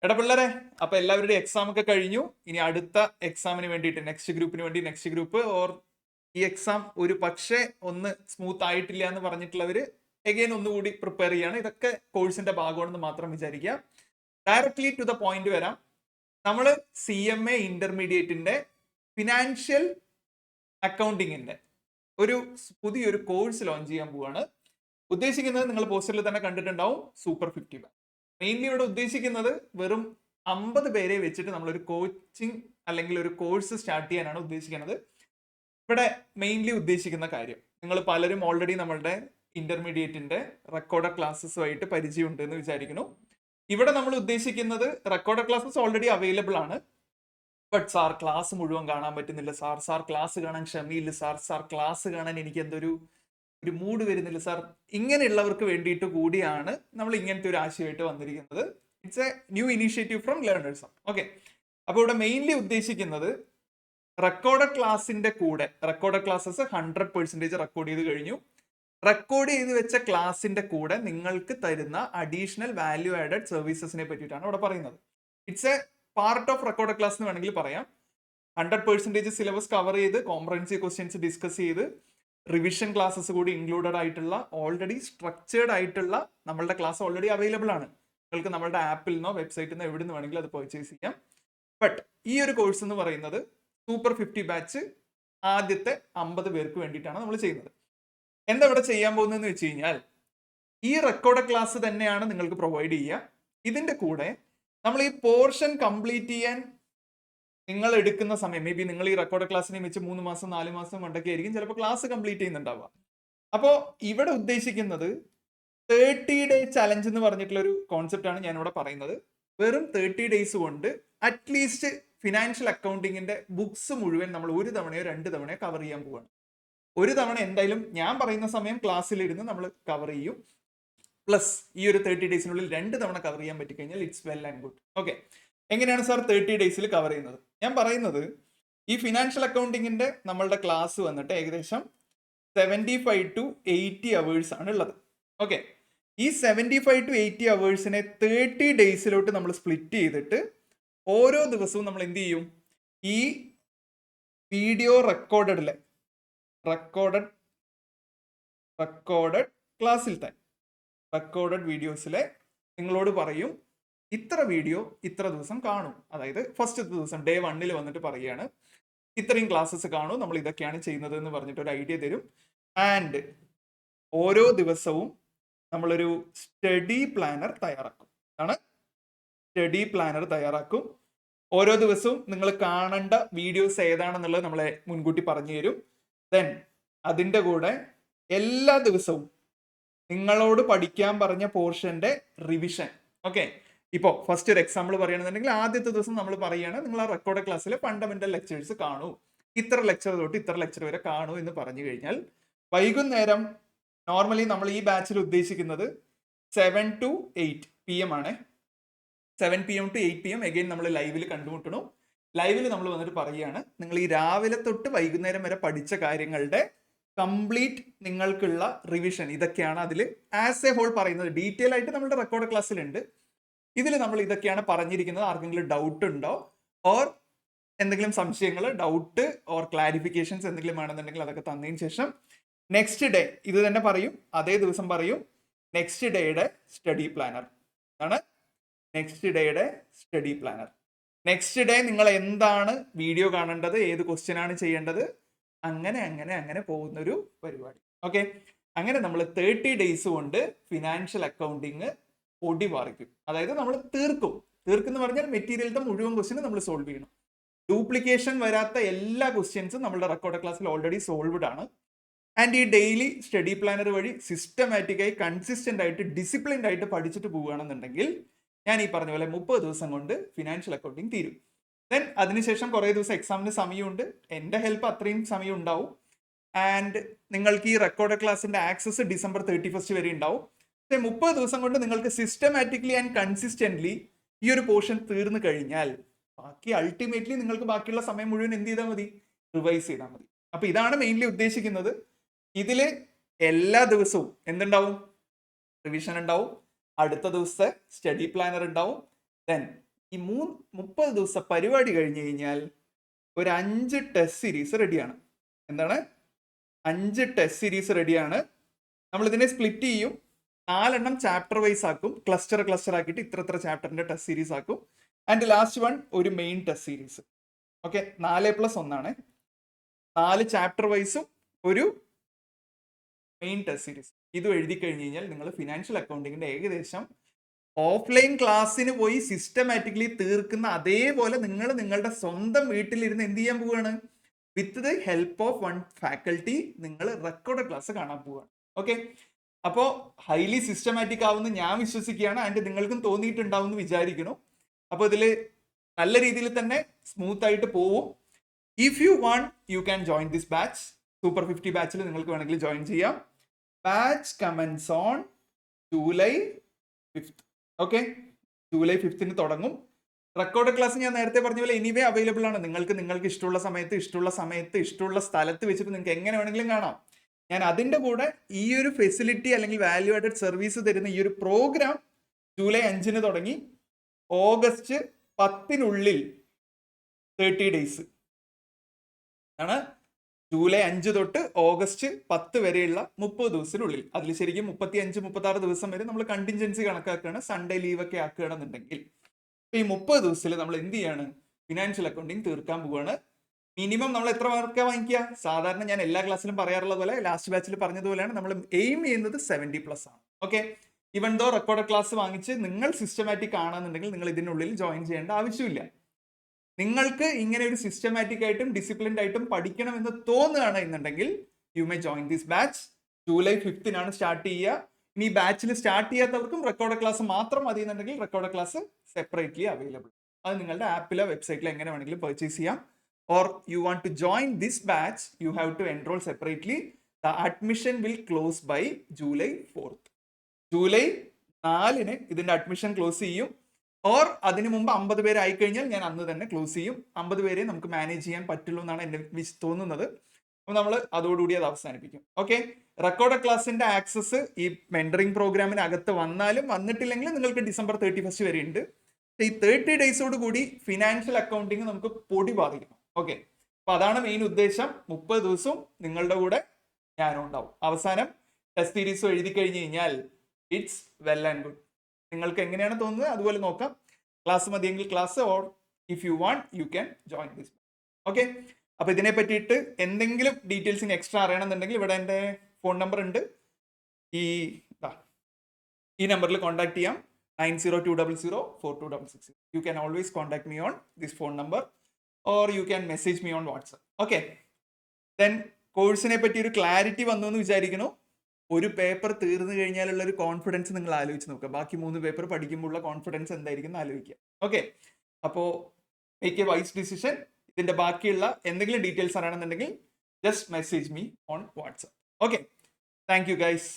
എടാ പിള്ളേരെ, അപ്പൊ എല്ലാവരുടെയും എക്സാം ഒക്കെ കഴിഞ്ഞു. ഇനി അടുത്ത എക്സാമിന് വേണ്ടിയിട്ട് നെക്സ്റ്റ് ഗ്രൂപ്പിന് വേണ്ടി നെക്സ്റ്റ് ഗ്രൂപ്പ് ഓർ ഈ എക്സാം ഒരു പക്ഷേ ഒന്ന് സ്മൂത്ത് ആയിട്ടില്ല എന്ന് പറഞ്ഞിട്ടുള്ളവര് എഗെയിൻ ഒന്നുകൂടി പ്രിപ്പയർ ചെയ്യാണ്. ഇതൊക്കെ കോഴ്സിന്റെ ഭാഗമാണെന്ന് മാത്രം വിചാരിക്കുക. ഡയറക്ട്ലി ടു ദ പോയിന്റ് വരാം. നമ്മൾ CMA ഇന്റർമീഡിയറ്റിന്റെ ഫിനാൻഷ്യൽ അക്കൗണ്ടിങ്ങിന്റെ ഒരു പുതിയൊരു കോഴ്സ് ലോഞ്ച് ചെയ്യാൻ പോവാണ്. ഉദ്ദേശിക്കുന്നത് നിങ്ങൾ പോസ്റ്ററിൽ തന്നെ കണ്ടിട്ടുണ്ടാവും, സൂപ്പർ 50 ബാച്ച്. മെയിൻലി ഇവിടെ ഉദ്ദേശിക്കുന്നത് വെറും 50 പേരെ വെച്ചിട്ട് നമ്മളൊരു കോച്ചിങ് അല്ലെങ്കിൽ ഒരു കോഴ്സ് സ്റ്റാർട്ട് ചെയ്യാനാണ് ഉദ്ദേശിക്കുന്നത്. ഇവിടെ മെയിൻലി ഉദ്ദേശിക്കുന്ന കാര്യം, നിങ്ങൾ പലരും ഓൾറെഡി നമ്മളുടെ ഇന്റർമീഡിയറ്റിന്റെ റെക്കോർഡ് ക്ലാസ്സസുമായിട്ട് പരിചയമുണ്ട് എന്ന് വിചാരിക്കുന്നു. ഇവിടെ നമ്മൾ ഉദ്ദേശിക്കുന്നത് റെക്കോർഡ് ക്ലാസ്സസ് ഓൾറെഡി അവൈലബിൾ ആണ്. ബട്ട് സാർ ക്ലാസ് മുഴുവൻ കാണാൻ പറ്റുന്നില്ല, സാർ ക്ലാസ് കാണാൻ ക്ഷമയില്ല, സാർ ക്ലാസ് കാണാൻ എനിക്ക് എന്തൊരു മൂഡ് വരുന്നില്ല സാർ. ഇങ്ങനെയുള്ളവർക്ക് വേണ്ടിയിട്ട് കൂടിയാണ് നമ്മൾ ഇങ്ങനത്തെ ഒരു ആശയമായിട്ട് വന്നിരിക്കുന്നത്. It's A new initiative from learners. Okay, അപ്പോൾ ഇവിടെ മെയിൻലി ഉദ്ദേശിക്കുന്നത് റെക്കോർഡ് ക്ലാസിന്റെ കൂടെ, റെക്കോർഡ് ക്ലാസ്സസ് 100% റെക്കോർഡ് ചെയ്ത് കഴിഞ്ഞു. റെക്കോർഡ് ചെയ്ത് വെച്ച ക്ലാസിന്റെ കൂടെ നിങ്ങൾക്ക് തരുന്ന അഡീഷണൽ വാല്യൂ ആഡഡ് സർവീസസിനെ പറ്റിയിട്ടാണ് ഇവിടെ പറയുന്നത്. It's A part of record class എന്ന് വേണമെങ്കിൽ പറയാം. 100% സിലബസ് കവർ ചെയ്ത് കോംപ്രഹെൻസീവ് ക്വസ്റ്റ്യൻസ് ഡിസ്കസ് ചെയ്ത് റിവിഷൻ ക്ലാസ്സസ് കൂടി ഇൻക്ലൂഡഡ് ആയിട്ടുള്ള ഓൾറെഡി സ്ട്രക്ചേർഡ് ആയിട്ടുള്ള നമ്മളുടെ ക്ലാസ് ഓൾറെഡി അവൈലബിൾ ആണ്. നിങ്ങൾക്ക് നമ്മളുടെ ആപ്പിൽ നിന്നോ വെബ്സൈറ്റിൽ നിന്നോ എവിടെ നിന്ന് വേണമെങ്കിലും അത് പർച്ചേസ് ചെയ്യാം. ബട്ട് ഈ ഒരു കോഴ്സ് എന്ന് പറയുന്നത് സൂപ്പർ 50 ബാച്ച് ആദ്യത്തെ 50 പേർക്ക് വേണ്ടിയിട്ടാണ് നമ്മൾ ചെയ്യുന്നത്. എന്താ ഇവിടെ ചെയ്യാൻ പോകുന്നതെന്ന് വെച്ച് കഴിഞ്ഞാൽ, ഈ റെക്കോർഡ് ക്ലാസ് തന്നെയാണ് നിങ്ങൾക്ക് പ്രൊവൈഡ് ചെയ്യുക. ഇതിന്റെ കൂടെ നമ്മൾ ഈ പോർഷൻ കംപ്ലീറ്റ് ചെയ്യാൻ നിങ്ങൾ എടുക്കുന്ന സമയം, മേ ബി നിങ്ങൾ ഈ റെക്കോർഡ് ക്ലാസ്സിനെ വെച്ച് 3 മാസം 4 മാസം കൊണ്ടൊക്കെ ആയിരിക്കും ചിലപ്പോൾ ക്ലാസ് കംപ്ലീറ്റ് ചെയ്യുന്നുണ്ടാവുക. അപ്പോൾ ഇവിടെ ഉദ്ദേശിക്കുന്നത് 30 ഡേ ചലഞ്ച് എന്ന് പറഞ്ഞിട്ടുള്ള ഒരു കോൺസെപ്റ്റ് ആണ് ഞാൻ ഇവിടെ പറയുന്നത്. വെറും 30 ഡേയ്സ് കൊണ്ട് അറ്റ്ലീസ്റ്റ് ഫിനാൻഷ്യൽ അക്കൗണ്ടിങ്ങിന്റെ ബുക്സ് മുഴുവൻ നമ്മൾ ഒരു തവണയോ 2 തവണയോ കവർ ചെയ്യാൻ പോവാണ്. ഒരു തവണ എന്തായാലും ഞാൻ പറയുന്ന സമയം ക്ലാസ്സിലിരുന്ന് നമ്മൾ കവർ ചെയ്യും. പ്ലസ് ഈ ഒരു 30 ഡേയ്സിനുള്ളിൽ 2 തവണ കവർ ചെയ്യാൻ പറ്റിക്കഴിഞ്ഞാൽ it's well and good. Okay, എങ്ങനെയാണ് സാർ 30 ഡേയ്സിൽ കവർ ചെയ്യുന്നത്? ഞാൻ പറയുന്നത് ഈ ഫിനാൻഷ്യൽ അക്കൗണ്ടിങ്ങിന്റെ നമ്മളുടെ ക്ലാസ് വന്നിട്ട് ഏകദേശം 75 to 80 അവേഴ്സ് ആണ് ഉള്ളത്. ഓക്കെ, ഈ 75 to 80 അവേഴ്സിനെ 30 ഡേയ്സിലോട്ട് നമ്മൾ സ്പ്ലിറ്റ് ചെയ്തിട്ട് ഓരോ ദിവസവും നമ്മൾ എന്ത് ചെയ്യും, ഈ വീഡിയോ റെക്കോർഡഡ് ക്ലാസ്സിൽ തന്നെ റെക്കോർഡഡ് വീഡിയോസിലെ നിങ്ങളോട് പറയും ഇത്ര വീഡിയോ ഇത്ര ദിവസം കാണും. അതായത് ഫസ്റ്റ് ദിവസം ഡേ 1 വന്നിട്ട് പറയുകയാണ് ഇത്രയും ക്ലാസ്സസ് കാണും, നമ്മൾ ഇതൊക്കെയാണ് ചെയ്യുന്നത് എന്ന് പറഞ്ഞിട്ട് ഒരു ഐഡിയ തരും. ആൻഡ് ഓരോ ദിവസവും നമ്മളൊരു സ്റ്റഡി പ്ലാനർ തയ്യാറാക്കും. ഓരോ ദിവസവും നിങ്ങൾ കാണേണ്ട വീഡിയോസ് ഏതാണെന്നുള്ളത് നമ്മളെ മുൻകൂട്ടി പറഞ്ഞു തരും. ദെൻ അതിൻ്റെ കൂടെ എല്ലാ ദിവസവും നിങ്ങളോട് പഠിക്കാൻ പറഞ്ഞ പോർഷന്റെ റിവിഷൻ. ഓക്കെ, ഇപ്പോൾ ഫസ്റ്റ് ഒരു എക്സാമ്പിൾ പറയുകയാണെന്നുണ്ടെങ്കിൽ ആദ്യത്തെ ദിവസം നമ്മൾ പറയുകയാണ് നിങ്ങൾ ആ റെക്കോർഡ് ക്ലാസ്സിലെ ഫണ്ടമെന്റൽ ലെക്ചേഴ്സ് കാണൂ, ഇത്ര ലെക്ചർ തൊട്ട് ഇത്ര ലെക്ചർ വരെ കാണൂ എന്ന് പറഞ്ഞു കഴിഞ്ഞാൽ വൈകുന്നേരം നോർമലി നമ്മൾ ഈ ബാച്ചിൽ ഉദ്ദേശിക്കുന്നത് 7 to 8 PM ആണ്. 7 PM to 8 PM എഗെയിൻ നമ്മൾ ലൈവിൽ കണ്ടുമുട്ടണം. ലൈവിൽ നമ്മൾ വന്നിട്ട് പറയുകയാണ് നിങ്ങൾ ഈ രാവിലെ തൊട്ട് വൈകുന്നേരം വരെ പഠിച്ച കാര്യങ്ങളുടെ കംപ്ലീറ്റ് നിങ്ങൾക്കുള്ള റിവിഷൻ ഇതൊക്കെയാണ് അതിൽ ആസ് എ ഹോൾ പറയുന്നത്. ഡീറ്റെയിൽ ആയിട്ട് നമ്മുടെ റെക്കോർഡ് ക്ലാസ്സിലുണ്ട്. ഇതിൽ നമ്മൾ ഇതൊക്കെയാണ് പറഞ്ഞിരിക്കുന്നത്. ആർക്കെങ്കിലും ഡൗട്ട് ഉണ്ടോ ഓർ എന്തെങ്കിലും സംശയങ്ങൾ, ഡൗട്ട് ഓർ ക്ലാരിഫിക്കേഷൻസ് എന്തെങ്കിലും വേണമെന്നുണ്ടെങ്കിൽ അതൊക്കെ തന്നതിന് ശേഷം നെക്സ്റ്റ് ഡേ ഇത് തന്നെ പറയും, അതേ ദിവസം പറയും നെക്സ്റ്റ് ഡേയുടെ സ്റ്റഡി പ്ലാനർ ആണ്. നെക്സ്റ്റ് ഡേ നിങ്ങൾ എന്താണ് വീഡിയോ കാണേണ്ടത്, ഏത് ക്വസ്റ്റ്യൻ ആണ് ചെയ്യേണ്ടത്, അങ്ങനെ പോകുന്നൊരു പരിപാടി. ഓക്കെ, അങ്ങനെ നമ്മൾ 30 ഡേയ്സ് കൊണ്ട് ഫിനാൻഷ്യൽ അക്കൗണ്ടിങ് പൊടി പറിക്കും. അതായത് നമ്മൾ തീർക്കും എന്ന് പറഞ്ഞാൽ മെറ്റീരിയലിന്റെ മുഴുവൻ ക്വസ്റ്റ്യൻ നമ്മൾ സോൾവ് ചെയ്യണം. ഡ്യൂപ്ലിക്കേഷൻ വരാത്ത എല്ലാ ക്വസ്റ്റ്യൻസും നമ്മുടെ റെക്കോർഡ് ക്ലാസ്സിൽ ഓൾറെഡി സോൾവ്ഡ് ആണ്. ആൻഡ് ഈ ഡെയിലി സ്റ്റഡി പ്ലാനർ വഴി സിസ്റ്റമാറ്റിക്കായി കൺസിസ്റ്റന്റ് ആയിട്ട് ഡിസിപ്ലിൻഡ് ആയിട്ട് പഠിച്ചിട്ട് പോവുകയാണെന്നുണ്ടെങ്കിൽ ഞാൻ ഈ പറഞ്ഞ പോലെ 30 ദിവസം കൊണ്ട് ഫിനാൻഷ്യൽ അക്കൗണ്ടിങ് തീരും. ദെൻ അതിനുശേഷം കുറേ ദിവസം എക്സാമിന് സമയമുണ്ട്. എൻ്റെ ഹെൽപ്പ് അത്രയും സമയം ഉണ്ടാവും. ആൻഡ് നിങ്ങൾക്ക് ഈ റെക്കോർഡ് ക്ലാസ്സിന്റെ ആക്സസ് December 31 വരെ ഉണ്ടാവും. 30 ദിവസം കൊണ്ട് നിങ്ങൾക്ക് സിസ്റ്റമാറ്റിക്കലി ആൻഡ് കൺസിസ്റ്റന്റ്ലി ഈ ഒരു പോർഷൻ തീർന്നു കഴിഞ്ഞാൽ ബാക്കി അൾട്ടിമേറ്റ്ലി നിങ്ങൾക്ക് ബാക്കിയുള്ള സമയം മുഴുവൻ എന്ത് ചെയ്താൽ മതി, റിവൈസ് ചെയ്താൽ മതി. അപ്പൊ ഇതാണ് മെയിൻലി ഉദ്ദേശിക്കുന്നത്. ഇതില് എല്ലാ ദിവസവും എന്തുണ്ടാവും, റിവിഷൻ ഉണ്ടാവും, അടുത്ത ദിവസത്തെ സ്റ്റഡി പ്ലാനർ ഉണ്ടാവും, ദെൻ ഈ 30 ദിവസത്തെ പരിപാടി കഴിഞ്ഞു കഴിഞ്ഞാൽ ഒരു 5 ടെസ്റ്റ് സീരീസ് റെഡിയാണ്. എന്താണ്? 5 ടെസ്റ്റ് സീരീസ് റെഡിയാണ്. നമ്മൾ ഇതിനെ സ്പ്ലിറ്റ് ചെയ്യും, 4 എണ്ണം ചാപ്റ്റർ വൈസ് ആക്കും, ക്ലസ്റ്റർ ആക്കിയിട്ട് ഇത്ര ചാപ്റ്ററിന്റെ ടെസ്റ്റ് സീരീസ് ആക്കും. ആൻഡ് ലാസ്റ്റ് വൺ ഒരു main test series. Okay, 4+1 4 chapter വൈസും ഒരു മെയിൻ ടെസ്റ്റ് സീരീസ്. ഇത് എഴുതി കഴിഞ്ഞ് കഴിഞ്ഞാൽ നിങ്ങൾ ഫിനാൻഷ്യൽ അക്കൗണ്ടിങ്ങിന്റെ ഏകദേശം ഓഫ്ലൈൻ ക്ലാസ്സിന് പോയി സിസ്റ്റമാറ്റിക്കലി തീർക്കുന്ന അതേപോലെ നിങ്ങൾ നിങ്ങളുടെ സ്വന്തം വീട്ടിലിരുന്ന് എന്ത് ചെയ്യാൻ പോവുകയാണ്? With the help of one faculty നിങ്ങൾ റെക്കോർഡ് ക്ലാസ് കാണാൻ പോവുകയാണ്. ഓക്കെ, അപ്പോൾ ഹൈലി സിസ്റ്റമാറ്റിക് ആവുമെന്ന് ഞാൻ വിശ്വസിക്കുകയാണ്. ആൻഡ് നിങ്ങൾക്കും തോന്നിയിട്ടുണ്ടാവും എന്ന് വിചാരിക്കണം. അപ്പോൾ ഇതിൽ നല്ല രീതിയിൽ തന്നെ സ്മൂത്ത് ആയിട്ട് പോവും. If you want you can join this batch. Super 50 ബാച്ചിൽ നിങ്ങൾക്ക് വേണമെങ്കിൽ ജോയിൻ ചെയ്യാം. Batch comments on July 5th. Okay, July 5th തുടങ്ങും. റെക്കോർഡ് ക്ലാസ് ഞാൻ നേരത്തെ പറഞ്ഞ പോലെ എനിവേ അവൈലബിൾ ആണ്. നിങ്ങൾക്ക് ഇഷ്ടമുള്ള സമയത്ത് ഇഷ്ടമുള്ള സ്ഥലത്ത് വെച്ചിട്ട് നിങ്ങൾക്ക് എങ്ങനെ വേണമെങ്കിലും കാണാം. ഞാൻ അതിൻ്റെ കൂടെ ഈ ഒരു ഫെസിലിറ്റി അല്ലെങ്കിൽ വാല്യൂ ആഡഡ് സർവീസ് തരുന്ന ഈ ഒരു പ്രോഗ്രാം ജൂലൈ 5 തുടങ്ങി ഓഗസ്റ്റ് 10 30 ഡേയ്സ് ആണ്. ജൂലൈ 5 തൊട്ട് ഓഗസ്റ്റ് 10 വരെയുള്ള 30 ദിവസത്തിനുള്ളിൽ. അതിൽ ശരിക്കും 35-36 ദിവസം വരെ നമ്മൾ കണ്ടിൻജൻസി കണക്കാക്കുകയാണ്, സൺഡേ ലീവ് ഒക്കെ ആക്കുകയാണെന്നുണ്ടെങ്കിൽ. ഈ 30 ദിവസത്തിൽ നമ്മൾ എന്ത് ചെയ്യാണ്? ഫിനാൻഷ്യൽ അക്കൗണ്ടിങ് തീർക്കാൻ പോവുകയാണ്. മിനിമം നമ്മൾ എത്ര മാർക്കാണ് വാങ്ങിക്കുക? സാധാരണ ഞാൻ എല്ലാ ക്ലാസ്സിലും പറയാറുള്ളത് പോലെ, ലാസ്റ്റ് ബാച്ചിൽ പറഞ്ഞതുപോലെയാണ്, നമ്മൾ എയിം ചെയ്യുന്നത് 70+ ആണ്. Okay, even though record class വാങ്ങിച്ച് നിങ്ങൾ സിസ്റ്റമാറ്റിക് ആണെന്നുണ്ടെങ്കിൽ നിങ്ങൾ ഇതിനുള്ളിൽ ജോയിൻ ചെയ്യേണ്ട ആവശ്യമില്ല. നിങ്ങൾക്ക് ഇങ്ങനെ ഒരു സിസ്റ്റമാറ്റിക് ആയിട്ടും ഡിസിപ്ലിൻഡ് ആയിട്ടും പഠിക്കണമെന്ന് തോന്നുകയാണ് എന്നുണ്ടെങ്കിൽ you may join this batch. July 5 start ചെയ്യുക. ഇനി ബാച്ചിൽ സ്റ്റാർട്ട് ചെയ്യാത്തവർക്കും റെക്കോർഡ് ക്ലാസ് മാത്രം മതി എന്നുണ്ടെങ്കിൽ റെക്കോർഡ് ക്ലാസ് സെപ്പറേറ്റ്ലി അവൈലബിൾ. അത് നിങ്ങളുടെ ആപ്പിലോ വെബ്സൈറ്റിലോ എങ്ങനെ വേണമെങ്കിലും പർച്ചേസ് ചെയ്യാം. Or you want to join this batch, you have to enrol separately. The admission will close by July 4th. July 4 ഇതിന്റെ അഡ്മിഷൻ ക്ലോസ് ചെയ്യും. ഓർ അതിനു മുമ്പ് 50 പേര് ആയിക്കഴിഞ്ഞാൽ ഞാൻ അന്ന് തന്നെ ക്ലോസ് ചെയ്യും. 50 പേരെ നമുക്ക് മാനേജ് ചെയ്യാൻ പറ്റുള്ളൂ എന്നാണ് എന്നെ തോന്നുന്നത്. അപ്പോൾ നമ്മൾ അതോടുകൂടി അത് അവസാനിപ്പിക്കും. ഓക്കെ, റെക്കോർഡ് ക്ലാസിന്റെ ആക്സസ് ഈ മെന്ററിംഗ് പ്രോഗ്രാമിന് അകത്ത് വന്നാലും വന്നിട്ടില്ലെങ്കിലും നിങ്ങൾക്ക് ഡിസംബർ 31 വരെ ഉണ്ട്. ഈ 30 ഡേയ്സോട് കൂടി ഫിനാൻഷ്യൽ അക്കൗണ്ടിങ് നമുക്ക് പൊടി ബാധിക്കണം. ഓക്കെ, അപ്പൊ അതാണ് മെയിൻ ഉദ്ദേശം. 30 ദിവസവും നിങ്ങളുടെ കൂടെ ഞാനും ഉണ്ടാവും. അവസാനം ടെസ്റ്റ് സീരീസും എഴുതി കഴിഞ്ഞ് കഴിഞ്ഞാൽ ഇറ്റ്സ് വെൽ ആൻഡ് ഗുഡ്. നിങ്ങൾക്ക് എങ്ങനെയാണ് തോന്നുന്നത് അതുപോലെ നോക്കാം. ക്ലാസ് മതിയെങ്കിൽ class, or if you want you can join this. Okay, അപ്പൊ ഇതിനെ പറ്റിയിട്ട് എന്തെങ്കിലും ഡീറ്റെയിൽസിന് എക്സ്ട്രാ അറിയണമെന്നുണ്ടെങ്കിൽ ഇവിടെ എൻ്റെ ഫോൺ നമ്പർ ഉണ്ട്. ഈ നമ്പറിൽ കോൺടാക്ട് ചെയ്യാം. 9020042666. You can always contact me on this phone number or you can message me on WhatsApp. Okay. Then കോഴ്സിനെ പറ്റി ഒരു ക്ലാരിറ്റി വന്നു എന്ന് വിചാരിക്കുന്നു. ഒരു പേപ്പർ തീർന്നു കഴിഞ്ഞാലുള്ള ഒരു കോൺഫിഡൻസ് നിങ്ങൾ ആലോചിച്ച് നോക്കുക. ബാക്കി 3 പേപ്പർ പഠിക്കുമ്പോഴുള്ള കോൺഫിഡൻസ് എന്തായിരിക്കും ആലോചിക്കുക. ഓക്കെ, അപ്പോൾ മേക്ക് എ വൈസ് ഡിസിഷൻ. ഇതിന്റെ ബാക്കിയുള്ള എന്തെങ്കിലും ഡീറ്റെയിൽസ് അറിയണമെന്നുണ്ടെങ്കിൽ just message me on WhatsApp. Okay, thank you guys.